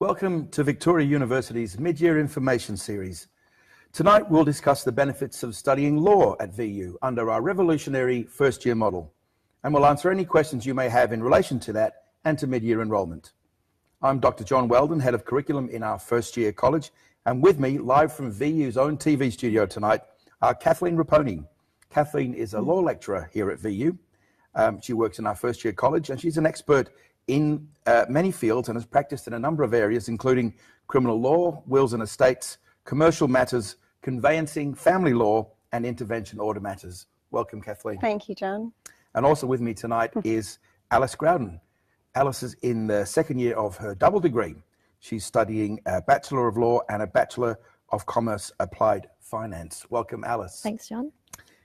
Welcome to Victoria University's Mid-Year Information Series. Tonight we'll discuss the benefits of studying law at VU under our revolutionary first-year model, and we'll answer any questions you may have in relation to that and to mid-year enrolment. I'm Dr. John Weldon, Head of Curriculum in our first-year college, and with me, live from VU's own TV studio tonight, are Kathleen Raponi. Kathleen is a law lecturer here at VU. She works in our first-year college, and she's an expert in many fields and has practiced in a number of areas, including criminal law, wills and estates, commercial matters, conveyancing, family law, and intervention order matters. Welcome, Kathleen. Thank you, John. And also with me tonight is Alice Groudon. Alice is in the second year of her double degree. She's studying a Bachelor of Law and a Bachelor of Commerce Applied Finance. Welcome, Alice. Thanks, John.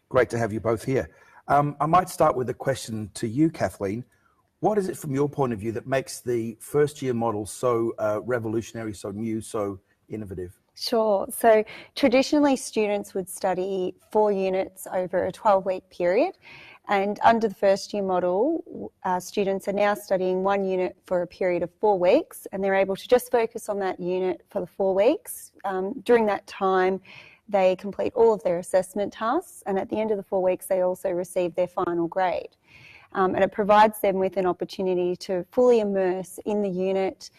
Great to have you both here. I might start with a question to you, Kathleen. What is it from your point of view that makes the first year model so revolutionary, so new, so innovative? Sure. So traditionally students would study 4 units over a 12-week period, and under the first year model students are now studying 1 unit for a period of 4 weeks, and they're able to just focus on that unit for the 4 weeks. During that time they complete all of their assessment tasks, and at the end of the 4 weeks they also receive their final grade. And it provides them with an opportunity to fully immerse in the unit,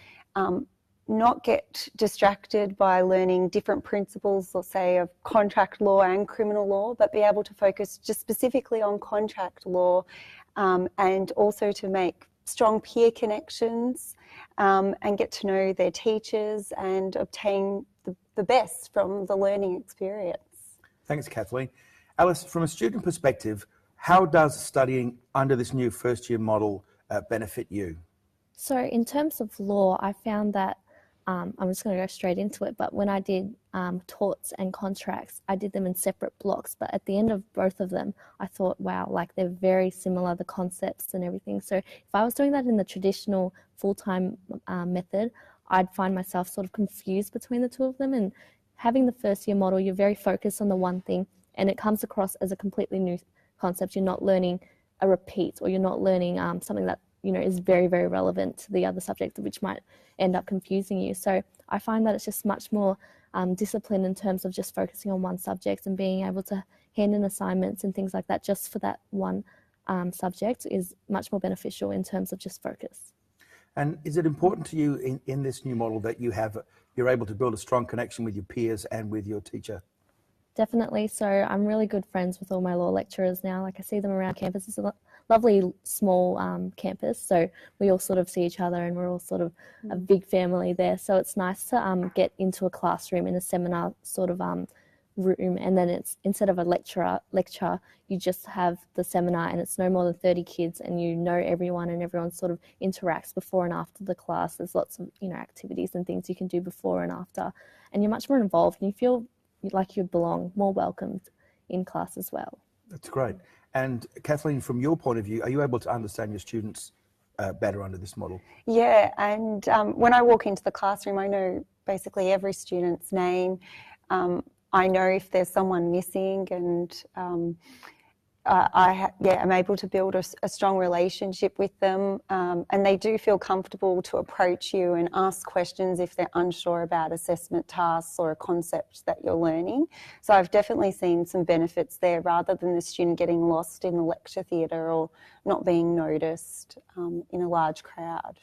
not get distracted by learning different principles, let's say, of contract law and criminal law, but be able to focus just specifically on contract law, and also to make strong peer connections and get to know their teachers and obtain the best from the learning experience. Thanks, Kathleen. Alice, from a student perspective, how does studying under this new first-year model benefit you? So in terms of law, I found that, I'm just going to go straight into it, but when I did torts and contracts, I did them in separate blocks. But at the end of both of them, I thought, wow, like they're very similar, the concepts and everything. So if I was doing that in the traditional full-time method, I'd find myself sort of confused between the two of them. And having the first-year model, you're very focused on the one thing, and it comes across as a completely new concept. You're not learning a repeat, or you're not learning something that is very, very relevant to the other subject, which might end up confusing you. So I find that it's just much more discipline in terms of just focusing on one subject and being able to hand in assignments and things like that just for that one subject is much more beneficial in terms of just focus. And is it important to you in this new model that you're able to build a strong connection with your peers and with your teacher? Definitely. So I'm really good friends with all my law lecturers now. Like I see them around campus. It's a lovely small campus. So we all sort of see each other and we're all sort of a big family there. So it's nice to get into a classroom in a seminar sort of room, and then it's instead of a lecture, you just have the seminar and it's no more than 30 kids and you know everyone and everyone sort of interacts before and after the class. There's lots of activities and things you can do before and after, and you're much more involved and you feel like you belong, more welcomed in class as well. That's great. And Kathleen, from your point of view, are you able to understand your students better under this model? Yeah, and when I walk into the classroom, I know basically every student's name. I know if there's someone missing, and I'm able to build a strong relationship with them, and they do feel comfortable to approach you and ask questions if they're unsure about assessment tasks or a concept that you're learning. So I've definitely seen some benefits there, rather than the student getting lost in the lecture theatre or not being noticed in a large crowd.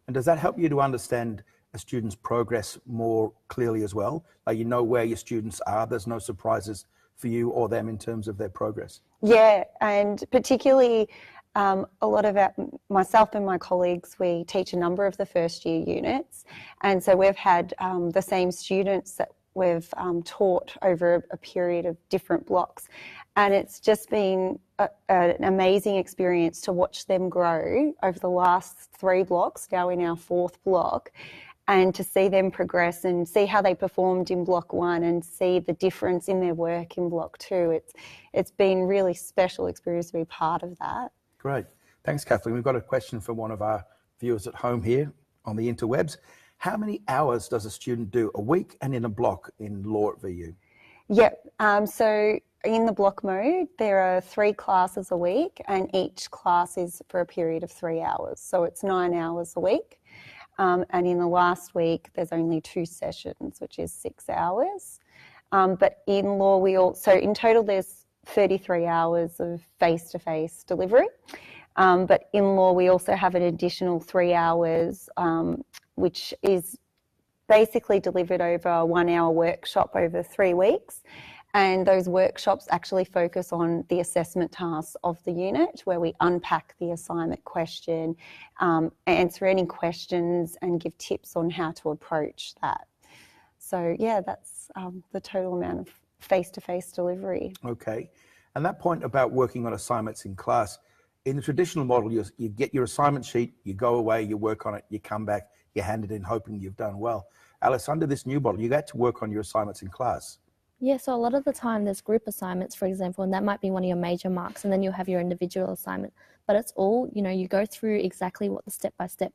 And does that help you to understand a student's progress more clearly as well? Like, you know where your students are, there's no surprises for you or them in terms of their progress? Yeah, and particularly a lot of myself and my colleagues, we teach a number of the first year units, and so we've had the same students that we've taught over a period of different blocks, and it's just been an amazing experience to watch them grow over the last 3 blocks, now in our 4th block, and to see them progress and see how they performed in block 1 and see the difference in their work in block 2. It's been really special experience to be part of that. Great. Thanks, Kathleen. We've got a question from one of our viewers at home here on the interwebs. How many hours does a student do a week and in a block in law at VU? Yep. So in the block mode, there are 3 classes a week, and each class is for a period of 3 hours. So it's 9 hours a week. and in the last week there's only 2 sessions, which is 6 hours. But in law, in total there's 33 hours of face-to-face delivery. But in law, we also have an additional 3 hours, which is basically delivered over a 1-hour workshop over 3 weeks. And those workshops actually focus on the assessment tasks of the unit, where we unpack the assignment question, answer any questions and give tips on how to approach that. So yeah, that's the total amount of face-to-face delivery. Okay. And that point about working on assignments in class, in the traditional model, you get your assignment sheet, you go away, you work on it, you come back, you hand it in hoping you've done well. Alice, under this new model, you get to work on your assignments in class. Yeah, so a lot of the time there's group assignments, for example, and that might be one of your major marks, and then you'll have your individual assignment. But it's all, you go through exactly what the step-by-step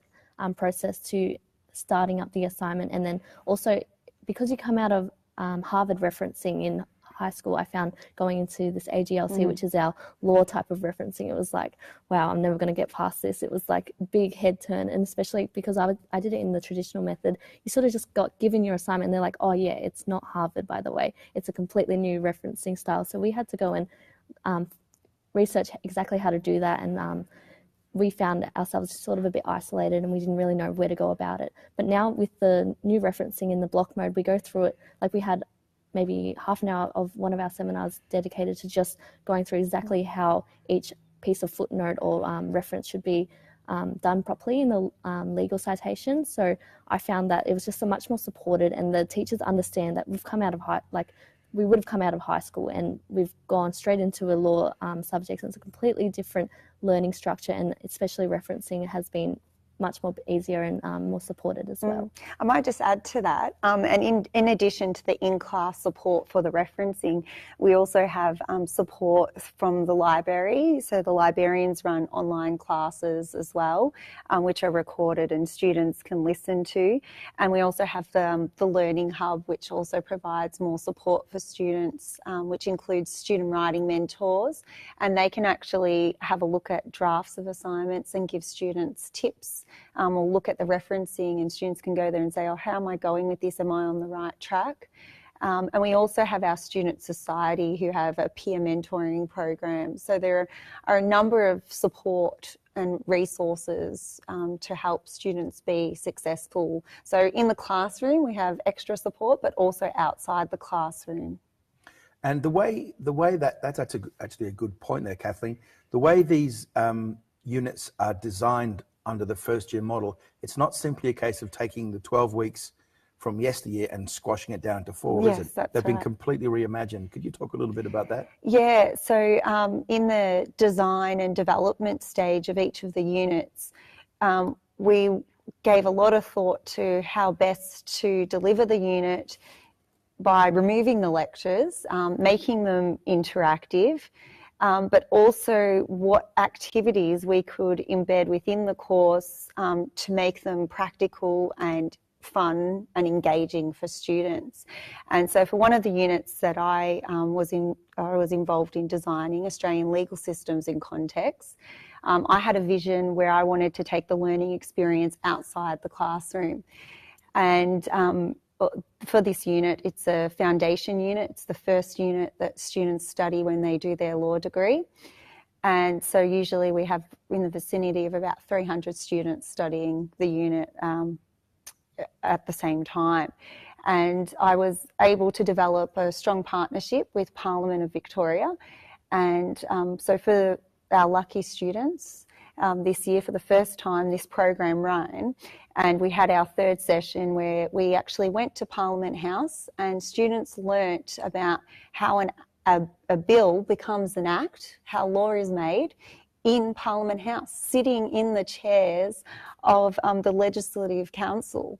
process to starting up the assignment. And then also, because you come out of Harvard referencing in high school, I found going into this AGLC, which is our law type of referencing, it was like, wow, I'm never going to get past this. It was like big head turn, and especially because I did it in the traditional method, you sort of just got given your assignment and they're like, oh yeah, it's not Harvard, by the way. It's a completely new referencing style. So we had to go and research exactly how to do that, and we found ourselves sort of a bit isolated and we didn't really know where to go about it. But now with the new referencing in the block mode, we go through it like we had maybe half an hour of one of our seminars dedicated to just going through exactly how each piece of footnote or reference should be done properly in the legal citation. So I found that it was just so much more supported, and the teachers understand that we've come out of we would have come out of high school and we've gone straight into a law subject, and it's a completely different learning structure, and especially referencing has been much more easier and more supported as well. I might just add to that, and in addition to the in-class support for the referencing, we also have support from the library. So the librarians run online classes as well, which are recorded and students can listen to. And we also have the Learning Hub, which also provides more support for students, which includes student writing mentors, and they can actually have a look at drafts of assignments and give students tips. Or look at the referencing, and students can go there and say, oh, how am I going with this? Am I on the right track? And we also have our student society who have a peer mentoring program. So there are a number of support and resources to help students be successful. So in the classroom, we have extra support, but also outside the classroom. And the way that's actually a good point there, Kathleen. The way these units are designed under the first year model, it's not simply a case of taking the 12 weeks from yesteryear and squashing it down to 4, yes, is it? That's They've been right. completely reimagined. Could you talk a little bit about that? Yeah, so in the design and development stage of each of the units, we gave a lot of thought to how best to deliver the unit by removing the lectures, making them interactive, but also what activities we could embed within the course to make them practical and fun and engaging for students. And so for one of the units that I was involved in designing, Australian legal systems in context, I had a vision where I wanted to take the learning experience outside the classroom. And for this unit, it's a foundation unit. It's the first unit that students study when they do their law degree. And so usually we have in the vicinity of about 300 students studying the unit at the same time. And I was able to develop a strong partnership with Parliament of Victoria. And so for our lucky students, this year, for the first time, this program ran, and we had our third session where we actually went to Parliament House, and students learnt about how a bill becomes an act, how law is made in Parliament House, sitting in the chairs of the Legislative Council.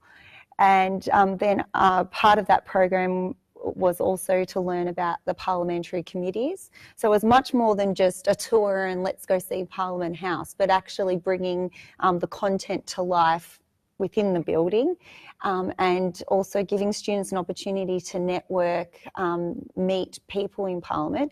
And then part of that program was also to learn about the parliamentary committees. So it was much more than just a tour and let's go see Parliament House, but actually bringing the content to life within the building, and also giving students an opportunity to network, meet people in Parliament.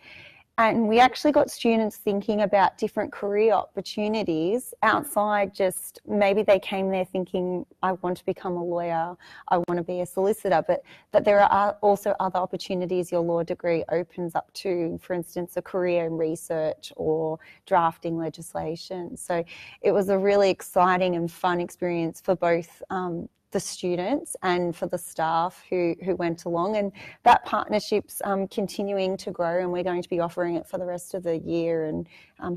And we actually got students thinking about different career opportunities outside just maybe they came there thinking, I want to become a lawyer, I want to be a solicitor, but that there are also other opportunities your law degree opens up to, for instance, a career in research or drafting legislation. So it was a really exciting and fun experience for both the students and for the staff who went along, and that partnership's continuing to grow, and we're going to be offering it for the rest of the year and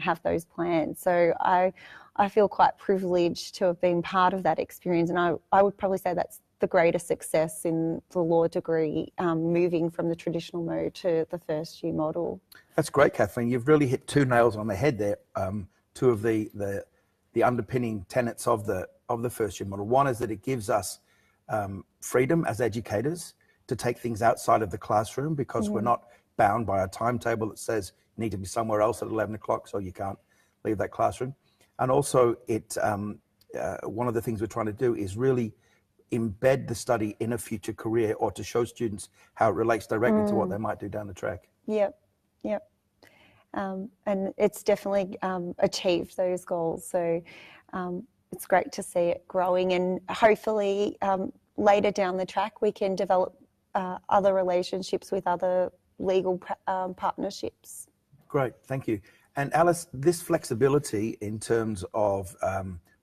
have those plans. So I feel quite privileged to have been part of that experience, and I would probably say that's the greatest success in the law degree, moving from the traditional mode to the first year model. That's great, Kathleen. You've really hit two nails on the head there. Two of the underpinning tenets of the first year model. One is that it gives us freedom as educators to take things outside of the classroom, because we're not bound by a timetable that says you need to be somewhere else at 11 o'clock, so you can't leave that classroom. And also one of the things we're trying to do is really embed the study in a future career, or to show students how it relates directly to what they might do down the track. Yep. And it's definitely achieved those goals. So it's great to see it growing, and hopefully later down the track we can develop other relationships with other legal partnerships. Great, thank you. And Alice, this flexibility in terms of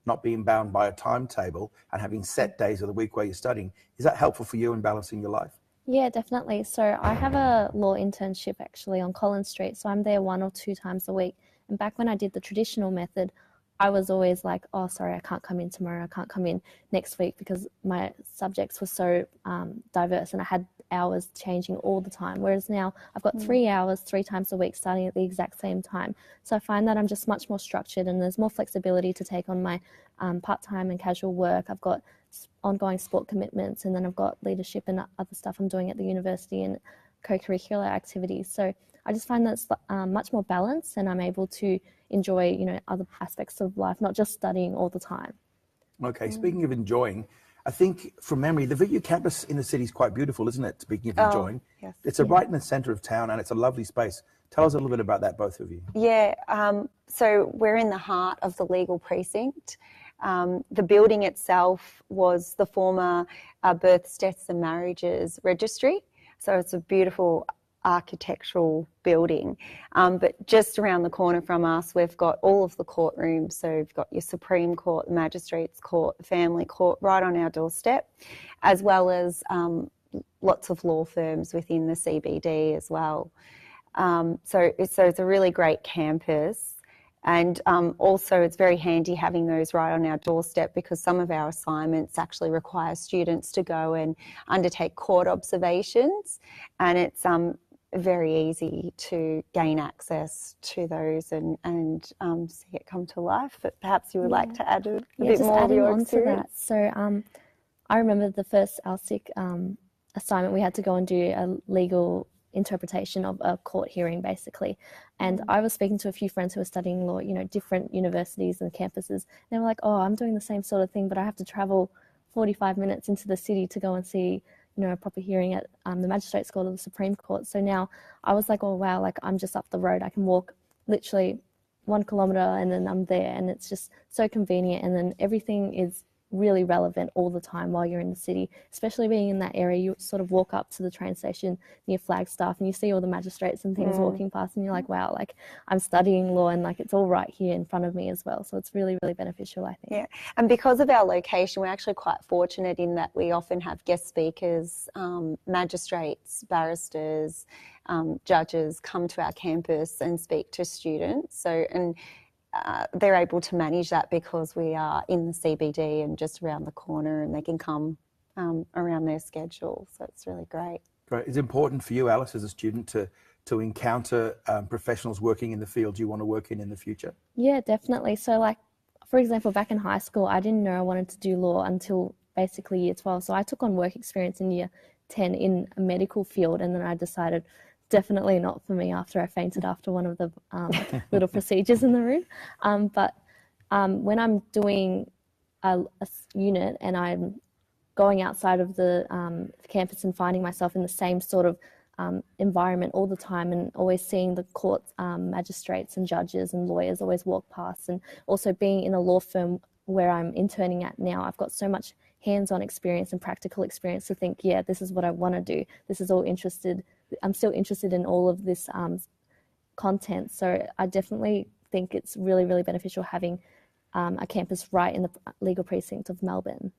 not being bound by a timetable and having set days of the week where you're studying, is that helpful for you in balancing your life? Yeah, definitely. So I have a law internship actually on Collins Street, so I'm there 1 or 2 times a week. And back when I did the traditional method, I was always like, oh, sorry, I can't come in tomorrow, I can't come in next week, because my subjects were so diverse and I had hours changing all the time. Whereas now I've got 3 hours, 3 times a week, starting at the exact same time. So I find that I'm just much more structured, and there's more flexibility to take on my part-time and casual work. I've got ongoing sport commitments, and then I've got leadership and other stuff I'm doing at the university and co-curricular activities. So I just find that's much more balanced, and I'm able to enjoy, other aspects of life, not just studying all the time. Okay, speaking of enjoying, I think from memory, the VU campus in the city is quite beautiful, isn't it? Speaking of enjoying, yes. It's right in the centre of town, and it's a lovely space. Tell us a little bit about that, both of you. Yeah, so we're in the heart of the legal precinct. The building itself was the former Births, Deaths and Marriages Registry. So it's a beautiful architectural building. But just around the corner from us, we've got all of the courtrooms. So we've got your Supreme Court, the Magistrates Court, the Family Court right on our doorstep, as well as lots of law firms within the CBD as well. So it's a really great campus. And also it's very handy having those right on our doorstep, because some of our assignments actually require students to go and undertake court observations, and it's very easy to gain access to those and see it come to life. But perhaps you would like to add a bit more of your experience. So I remember the first ALSIC assignment, we had to go and do a legal interpretation of a court hearing basically, and I was speaking to a few friends who were studying law, different universities and campuses, and they were like, oh, I'm doing the same sort of thing, but I have to travel 45 minutes into the city to go and see a proper hearing at the Magistrates Court or the Supreme Court. So now I was like, oh wow, like I'm just up the road, I can walk literally 1 kilometre and then I'm there, and it's just so convenient, and then everything is really relevant all the time while you're in the city, especially being in that area. You sort of walk up to the train station near Flagstaff and you see all the magistrates and things walking past, and you're like, wow, like I'm studying law and like it's all right here in front of me as well. So it's really, really beneficial, I think. Yeah, and because of our location, we're actually quite fortunate in that we often have guest speakers, magistrates, barristers, judges come to our campus and speak to students. So, and they're able to manage that because we are in the CBD and just around the corner, and they can come around their schedule. So it's really great. Great. It's important for you, Alice, as a student to encounter professionals working in the field you want to work in the future. Yeah, definitely. So like, for example, back in high school, I didn't know I wanted to do law until basically year 12. So I took on work experience in year 10 in a medical field, and then I decided definitely not for me after I fainted after one of the little procedures in the room. But when I'm doing a unit and I'm going outside of the campus and finding myself in the same sort of environment all the time, and always seeing the court magistrates and judges and lawyers always walk past, and also being in a law firm where I'm interning at now, I've got so much hands-on experience and practical experience to think, yeah, this is what I want to do. I'm still interested in all of this content. So I definitely think it's really, really beneficial having a campus right in the legal precinct of Melbourne.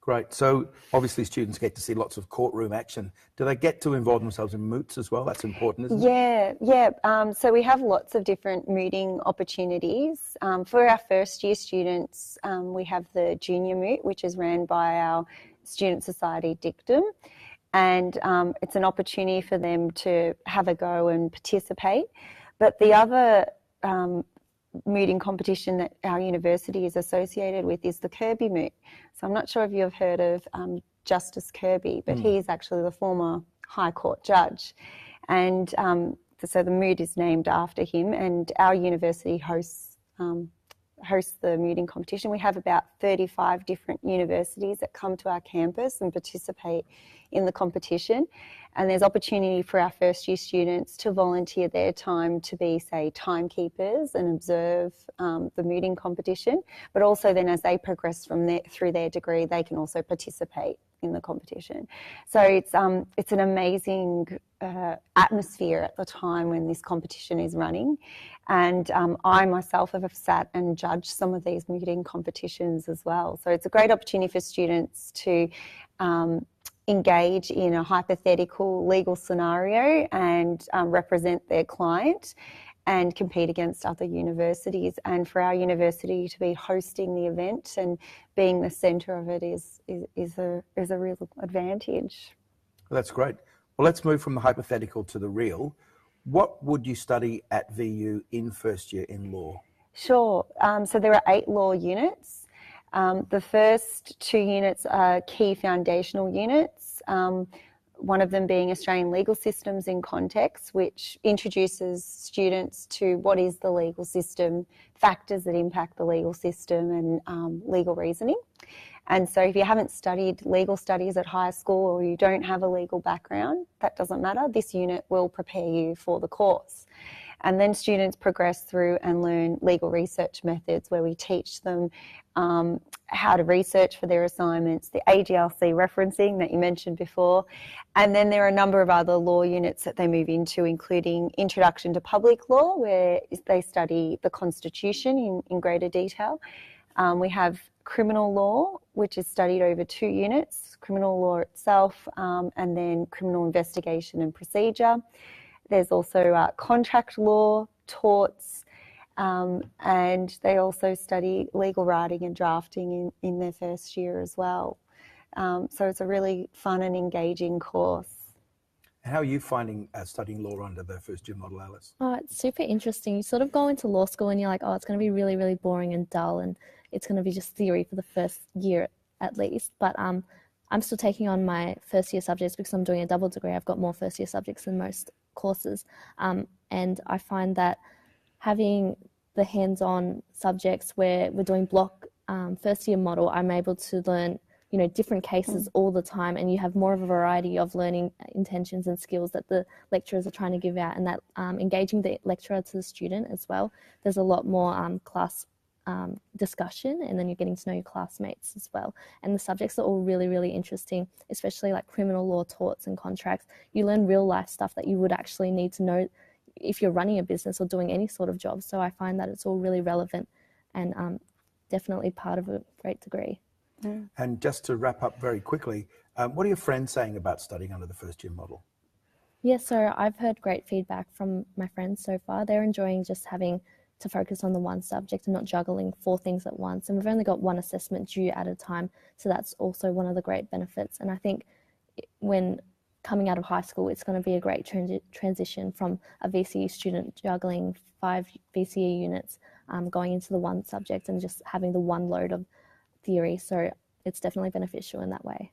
Great. So obviously students get to see lots of courtroom action. Do they get to involve themselves in moots as well? That's important, isn't it? Yeah. So we have lots of different mooting opportunities. For our first year students, we have the junior moot, which is ran by our Student Society Dictum. And it's an opportunity for them to have a go and participate. But the other mooting competition that our university is associated with is the Kirby Moot. So I'm not sure if you've heard of Justice Kirby, but he's actually the former High Court judge. And so the moot is named after him, and our university hosts the mooting competition. We have about 35 different universities that come to our campus and participate in the competition. And there's opportunity for our first year students to volunteer their time to be, say, timekeepers and observe the mooting competition. But also then as they progress through their degree, they can also participate in the competition. So it's an amazing atmosphere at the time when this competition is running. And I myself have sat and judged some of these mooting competitions as well. So it's a great opportunity for students to engage in a hypothetical legal scenario and represent their client and compete against other universities. And for our university to be hosting the event and being the centre of it is a real advantage. Well, that's great. Well, let's move from the hypothetical to the real. What would you study at VU in first year in law? Sure. So there are 8 law units. The first 2 units are key foundational units, one of them being Australian legal systems in context, which introduces students to what is the legal system, factors that impact the legal system, and legal reasoning. And so if you haven't studied legal studies at high school or you don't have a legal background, that doesn't matter. This unit will prepare you for the course. And then students progress through and learn legal research methods, where we teach them how to research for their assignments, the AGLC referencing that you mentioned before. And then there are a number of other law units that they move into, including Introduction to Public Law, where they study the Constitution in greater detail. We have criminal law, which is studied over 2 units, criminal law itself, and then criminal investigation and procedure. There's also contract law, torts, and they also study legal writing and drafting in their first year as well. So it's a really fun and engaging course. How are you finding studying law under the first year model, Alice? Oh, it's super interesting. You sort of go into law school and you're like, oh, it's going to be really, really boring and dull, and it's going to be just theory for the first year at least. But I'm still taking on my first year subjects because I'm doing a double degree. I've got more first year subjects than most courses. And I find that having the hands-on subjects where we're doing block first year model, I'm able to learn, different cases all the time, and you have more of a variety of learning intentions and skills that the lecturers are trying to give out, and that engaging the lecturer to the student as well. There's a lot more class discussion, and then you're getting to know your classmates as well. And the subjects are all really, really interesting, especially like criminal law, torts and contracts. You learn real life stuff that you would actually need to know if you're running a business or doing any sort of job. So I find that it's all really relevant and definitely part of a great degree. And just to wrap up very quickly, what are your friends saying about studying under the first year model? Yeah, so I've heard great feedback from my friends so far. They're enjoying just having to focus on the one subject and not juggling 4 things at once. And we've only got 1 assessment due at a time, so that's also one of the great benefits. And I think when coming out of high school, it's going to be a great transition from a VCE student juggling 5 VCE units, going into the one subject and just having the one load of theory. So it's definitely beneficial in that way.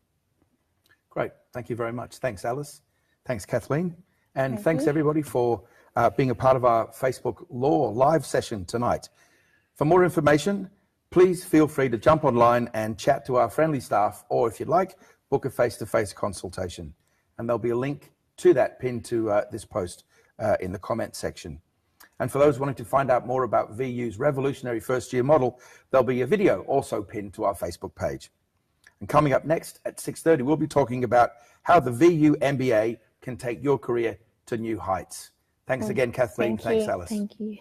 Great. Thank you very much. Thanks, Alice. Thanks, Kathleen. And thanks everybody for being a part of our Facebook Law live session tonight. For more information, please feel free to jump online and chat to our friendly staff, or if you'd like, book a face-to-face consultation. And there'll be a link to that pinned to this post in the comment section. And for those wanting to find out more about VU's revolutionary first-year model, there'll be a video also pinned to our Facebook page. And coming up next at 6:30, we'll be talking about how the VU MBA can take your career to new heights. Thanks again, Kathleen. Thank Thanks, you. Alice. Thank you.